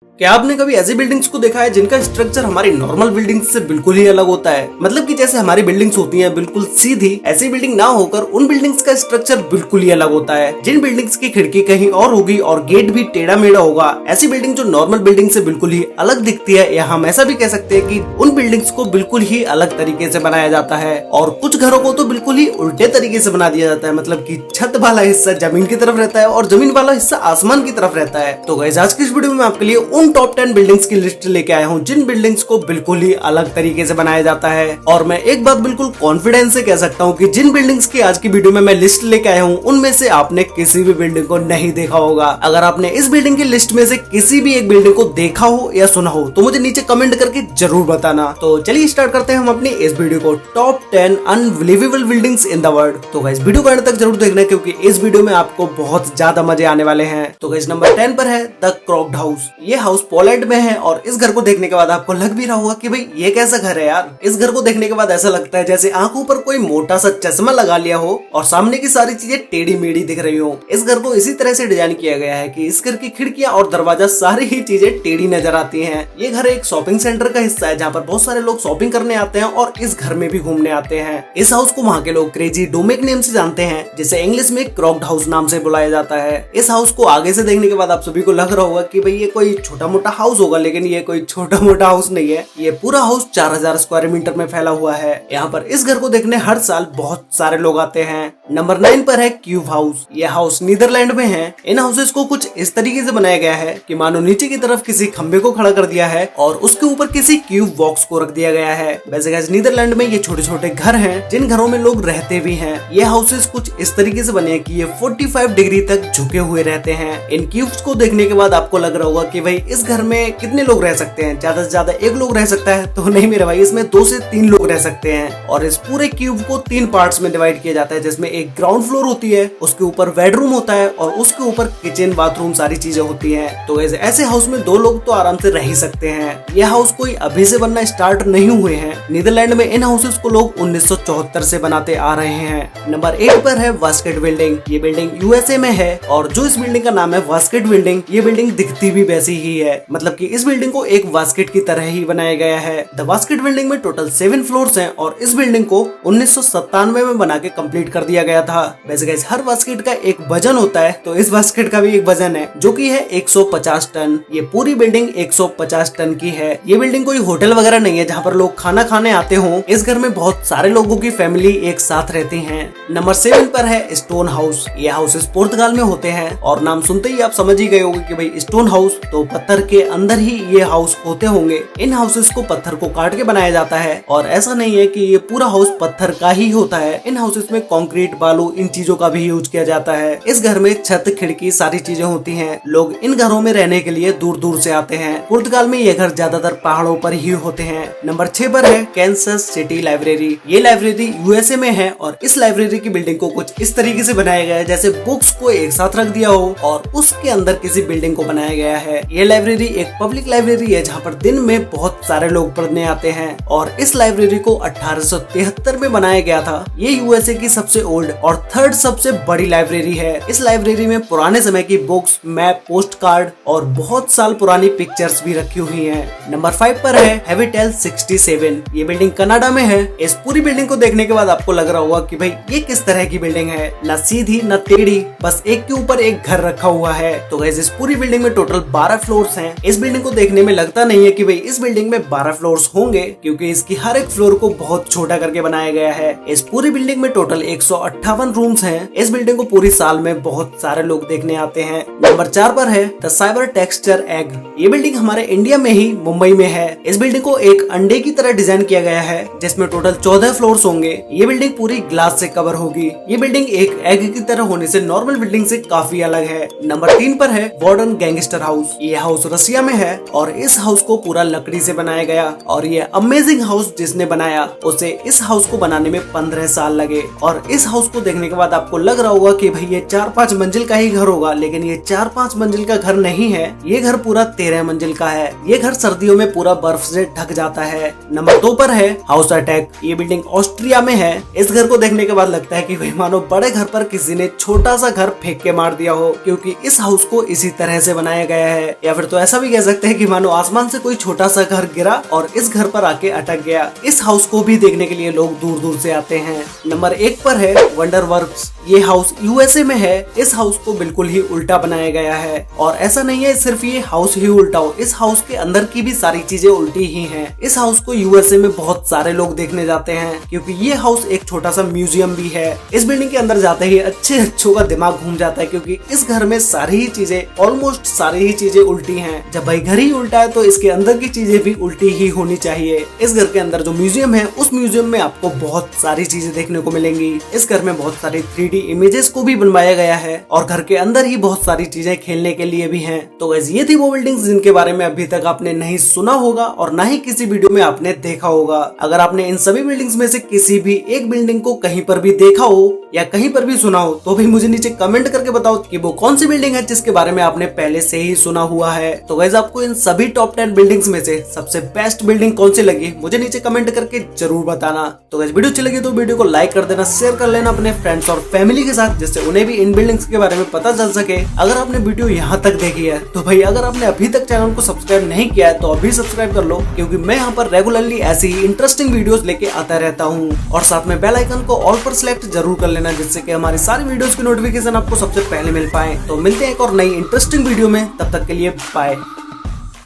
क्या आपने कभी ऐसी बिल्डिंग्स को देखा है जिनका स्ट्रक्चर हमारी नॉर्मल बिल्डिंग्स से बिल्कुल ही अलग होता है। मतलब कि जैसे हमारी बिल्डिंग्स होती हैं बिल्कुल सीधी, ऐसी बिल्डिंग ना होकर उन बिल्डिंग्स का स्ट्रक्चर बिल्कुल ही अलग होता है। जिन बिल्डिंग्स की खिड़की कहीं और होगी और गेट भी टेढ़ा मेढ़ा होगा, ऐसी बिल्डिंग जो नॉर्मल बिल्डिंग से बिल्कुल ही अलग दिखती है, या हम ऐसा भी कह सकते हैं कि उन बिल्डिंग्स को बिल्कुल ही अलग तरीके से बनाया जाता है। और कुछ घरों को तो बिल्कुल ही उल्टे तरीके से बना दिया जाता है। मतलब कि छत वाला हिस्सा जमीन की तरफ रहता है और जमीन वाला हिस्सा आसमान की तरफ रहता है। तो गाइस, आज की इस वीडियो में मैं आपके लिए उन टॉप 10 बिल्डिंग्स की लिस्ट लेके आया हूँ जिन बिल्डिंग्स को बिल्कुल ही अलग तरीके से बनाया जाता है। और मैं एक बात बिल्कुल कॉन्फिडेंस से कह सकता हूँ कि जिन बिल्डिंग्स की आज की वीडियो में मैं लिस्ट लेके आया हूँ उनमें से आपने किसी भी बिल्डिंग को नहीं देखा होगा। अगर आपने इस बिल्डिंग की लिस्ट में से किसी भी एक बिल्डिंग को देखा हो या सुना हो तो मुझे नीचे कमेंट करके जरूर बताना। तो चलिए स्टार्ट करते हैं हम अपनी इस वीडियो को, top 10 unbelievable buildings in the world. तो गाइस, वीडियो को अंत तक जरूर देखना क्योंकि इस वीडियो में आपको बहुत ज्यादा मजे आने वाले हैं। तो गाइस, नंबर 10 पर है द क्रॉक्ड हाउस। ये हाउस पोलैंड में है और इस घर को देखने के बाद आपको लग भी रहा होगा कि भाई ये कैसा घर है यार। इस घर को देखने के बाद ऐसा लगता है जैसे आंखों पर कोई मोटा सा चश्मा लगा लिया हो और सामने की सारी चीजें टेढ़ी मेढ़ी दिख रही हो। इस घर को इसी तरह से डिजाइन किया गया है कि इस घर की खिड़कियां और दरवाजा सारी ही चीजें टेढ़ी नजर आती हैं। ये घर एक शॉपिंग सेंटर का हिस्सा है जहाँ पर बहुत सारे लोग शॉपिंग करने आते हैं और इस घर में भी घूमने आते हैं। इस हाउस को वहाँ के लोग क्रेजी डोमेक नेम से जानते हैं, जिसे इंग्लिश में क्रॉक्ड हाउस नाम से बुलाया जाता है। इस हाउस को आगे से देखने के बाद आप सभी को लग रहा होगा कि भाई ये कोई छोटा मोटा हाउस होगा, लेकिन ये कोई छोटा मोटा हाउस नहीं है। ये पूरा हाउस 4000 स्क्वायर मीटर में फैला हुआ है। यहाँ पर इस घर को देखने हर साल बहुत सारे लोग आते हैं। नंबर 9 पर है क्यूब हाउस। यह हाउस नीदरलैंड में है। इन हाउसेस को कुछ इस तरीके से बनाया गया है कि मानो नीचे की तरफ किसी खंबे को खड़ा कर दिया है और उसके ऊपर किसी क्यूब बॉक्स को रख दिया गया है। वैसे गाइस, नीदरलैंड में ये छोटे छोटे घर हैं जिन घरों में लोग रहते भी हैं। ये हाउसेस कुछ इस तरीके से बने हैं कि ये 45 डिग्री तक झुके हुए रहते हैं। इन क्यूब्स को देखने के बाद आपको लग रहा होगा कि भाई इस घर में कितने लोग रह सकते हैं। ज्यादा से ज्यादा एक लोग रह सकता है, तो नहीं मेरे भाई, इसमें 2 से 3 लोग रह सकते हैं। और इस पूरे क्यूब को 3 पार्ट्स में डिवाइड किया जाता है, जिसमें एक ग्राउंड फ्लोर होती है, उसके ऊपर बेडरूम होता है और उसके ऊपर किचन बाथरूम सारी चीजें होती हैं। तो ऐसे हाउस में 2 लोग तो आराम से रह ही सकते हैं। यह हाउस कोई अभी से बनना स्टार्ट नहीं हुए हैं। नीदरलैंड में इन हाउसेस को लोग 1974 से बनाते आ रहे हैं। नंबर 8 पर है वास्केट बिल्डिंग। ये बिल्डिंग यूएसए में है और जो इस बिल्डिंग का नाम है वास्केट बिल्डिंग, ये बिल्डिंग दिखती भी वैसी ही है। मतलब कि इस बिल्डिंग को एक वास्केट की तरह ही बनाया गया है। द वास्केट बिल्डिंग में टोटल 7 फ्लोर्स हैं और इस बिल्डिंग को 1997 में बना के कंप्लीट कर दिया गया था। वैसे गाइस, हर वास्केट का एक वजन होता है, तो इस वास्केट का भी एक वजन है जो कि है 150 टन। ये पूरी बिल्डिंग 150 टन की है। ये बिल्डिंग कोई होटल वगैरह नहीं है जहाँ पर लोग खाना खाने आते हों। इस घर में बहुत सारे लोगों की फैमिली एक साथ रहती है। नंबर 7 पर है स्टोन हाउस। ये हाउसेस पुर्तगाल में होते हैं और नाम सुनते ही आप समझ ही गए होंगे कि भाई स्टोन हाउस तो पत्थर के अंदर ही ये हाउस होते होंगे। इन हाउसेस को पत्थर को काट के बनाया जाता है और ऐसा नहीं है कि ये पूरा हाउस पत्थर का ही होता है। इन हाउसेस में कंक्रीट, बालू, इन चीजों का भी यूज किया जाता है। इस घर में छत, खिड़की सारी चीजें होती हैं। लोग इन घरों में रहने के लिए दूर दूर से आते हैं। पुर्तगाल में ये घर ज्यादातर पहाड़ों पर ही होते हैं। नंबर 6 पर है कैंसस सिटी लाइब्रेरी। ये लाइब्रेरी यूएसए में है और इस लाइब्रेरी की बिल्डिंग को कुछ इस तरीके से बनाया गया है जैसे बुक्स को एक साथ रख दिया हो और उसके अंदर किसी बिल्डिंग को बनाया गया है। ये लाइब्रेरी एक पब्लिक लाइब्रेरी है जहाँ पर दिन में बहुत सारे लोग पढ़ने आते हैं और इस लाइब्रेरी को 1873 में बनाया गया था। ये यूएसए की सबसे ओल्ड और 3rd सबसे बड़ी लाइब्रेरी है। इस लाइब्रेरी में पुराने समय की बुक्स, मैप, पोस्ट कार्ड और बहुत साल पुरानी पिक्चर्स भी रखी हुई हैं। नंबर 5 पर है हैविटेल 67। ये बिल्डिंग कनाडा में है। इस पूरी बिल्डिंग को देखने के बाद आपको लग रहा होगा कि भाई ये किस तरह की बिल्डिंग है, न सीधी न टेढ़ी, बस एक के ऊपर एक घर रखा हुआ है। तो गाइस, इस पूरी बिल्डिंग में टोटल 12 फ्लोर्स हैं। इस बिल्डिंग को देखने में लगता नहीं है कि भाई इस बिल्डिंग में 12 फ्लोर्स होंगे क्योंकि इसकी हर एक फ्लोर को बहुत छोटा करके बनाया गया है। इस पूरी बिल्डिंग में टोटल 158 रूम्स हैं। इस बिल्डिंग को पूरी साल में बहुत सारे लोग देखने आते हैं। नंबर 4 पर है द साइबर टेक्सचर एग। ये बिल्डिंग हमारे इंडिया में ही मुंबई में है। इस बिल्डिंग को एक अंडे की तरह डिजाइन किया गया है जिसमें टोटल 14 फ्लोर्स होंगे। ये बिल्डिंग पूरी ग्लास से कवर होगी। ये बिल्डिंग एक एग की तरह होने से नॉर्मल बिल्डिंग से काफी अलग है। नंबर 3 पर है वार्डन गैंगस्टर हाउस। ये हाउस रसिया में है और इस हाउस को पूरा लकड़ी से बनाया गया और ये अमेजिंग हाउस जिसने बनाया उसे इस हाउस को बनाने में 15 साल लगे। और इस हाउस को देखने के बाद आपको लग रहा होगा कि भाई ये 4-5 मंजिल का ही घर होगा, लेकिन ये 4-5 मंजिल का घर नहीं है। ये घर पूरा 13 मंजिल का है। ये घर सर्दियों में पूरा बर्फ से ढक जाता है। नंबर 2 पर है हाउस अटैक। ये बिल्डिंग ऑस्ट्रिया में है। इस घर को देखने के बाद लगता है कि भाई मानो बड़े घर पर किसी ने छोटा सा घर फेंक के मार दिया हो, क्योंकि इस हाउस को इसी तरह से बनाया गया है। या फिर तो ऐसा भी कह सकते हैं कि मानो आसमान से कोई छोटा सा घर गिरा और इस घर पर आके अटक गया। इस हाउस को भी देखने के लिए लोग दूर दूर से आते हैं। नंबर 1 पर है वंडर वर्क्स। ये हाउस यूएसए में है। इस हाउस को बिल्कुल ही उल्टा बनाया गया है और ऐसा नहीं है सिर्फ ये हाउस ही उल्टा हो, इस हाउस के अंदर की भी सारी चीजें उल्टी ही हैं। इस हाउस को यूएसए में बहुत सारे लोग देखने जाते हैं क्योंकि ये हाउस एक छोटा सा म्यूजियम भी है। इस बिल्डिंग के अंदर जाते ही अच्छों का दिमाग घूम जाता है क्योंकि इस घर में सारी ही चीजें, ऑलमोस्ट सारी ही चीजें उल्टी हैं। जब भाई घर ही उल्टा है तो इसके अंदर की चीजें भी उल्टी ही होनी चाहिए। इस घर के अंदर जो म्यूजियम है उस म्यूजियम में आपको बहुत सारी चीजें देखने को मिलेंगी। इस घर में बहुत सारी 3D इमेजेस को भी बनवाया गया है और घर के अंदर ही बहुत सारी चीजें खेलने के लिए भी हैं। तो गाइस ये थी वो बिल्डिंग्स जिनके बारे में अभी तक आपने नहीं सुना होगा और ना ही किसी वीडियो में आपने देखा होगा। अगर आपने इन सभी बिल्डिंग्स में से किसी भी एक बिल्डिंग को कहीं पर भी देखा हो या कहीं पर भी सुना हो तो भी मुझे नीचे कमेंट करके बताओ कि वो कौन सी बिल्डिंग है जिसके बारे में आपने पहले से ही सुना हुआ है। तो गाइस आपको इन सभी टॉप 10 बिल्डिंग्स में से सबसे बेस्ट बिल्डिंग कौन सी लगी मुझे नीचे कमेंट करके जरूर बताना। तो गाइस वीडियो अच्छी लगी तो वीडियो को लाइक कर देना, शेयर कर लेना अपने फ्रेंड्स और फैमिली के साथ जिससे उन्हें भी इन बिल्डिंग्स के बारे में पता चल सके। अगर आपने वीडियो यहाँ तक देखी है तो भाई अगर आपने अभी तक चैनल को सब्सक्राइब नहीं किया है तो अभी सब्सक्राइब कर लो क्योंकि मैं यहाँ पर रेगुलरली ऐसी ही इंटरेस्टिंग वीडियोस लेके आता रहता हूँ। और साथ में बेल आइकन को ऑल पर सिलेक्ट जरूर कर लेना जिससे कि हमारी सारी वीडियोस की नोटिफिकेशन आपको सबसे पहले मिल पाए। तो मिलते हैं एक और नई इंटरेस्टिंग वीडियो में, तब तक के लिए बाय।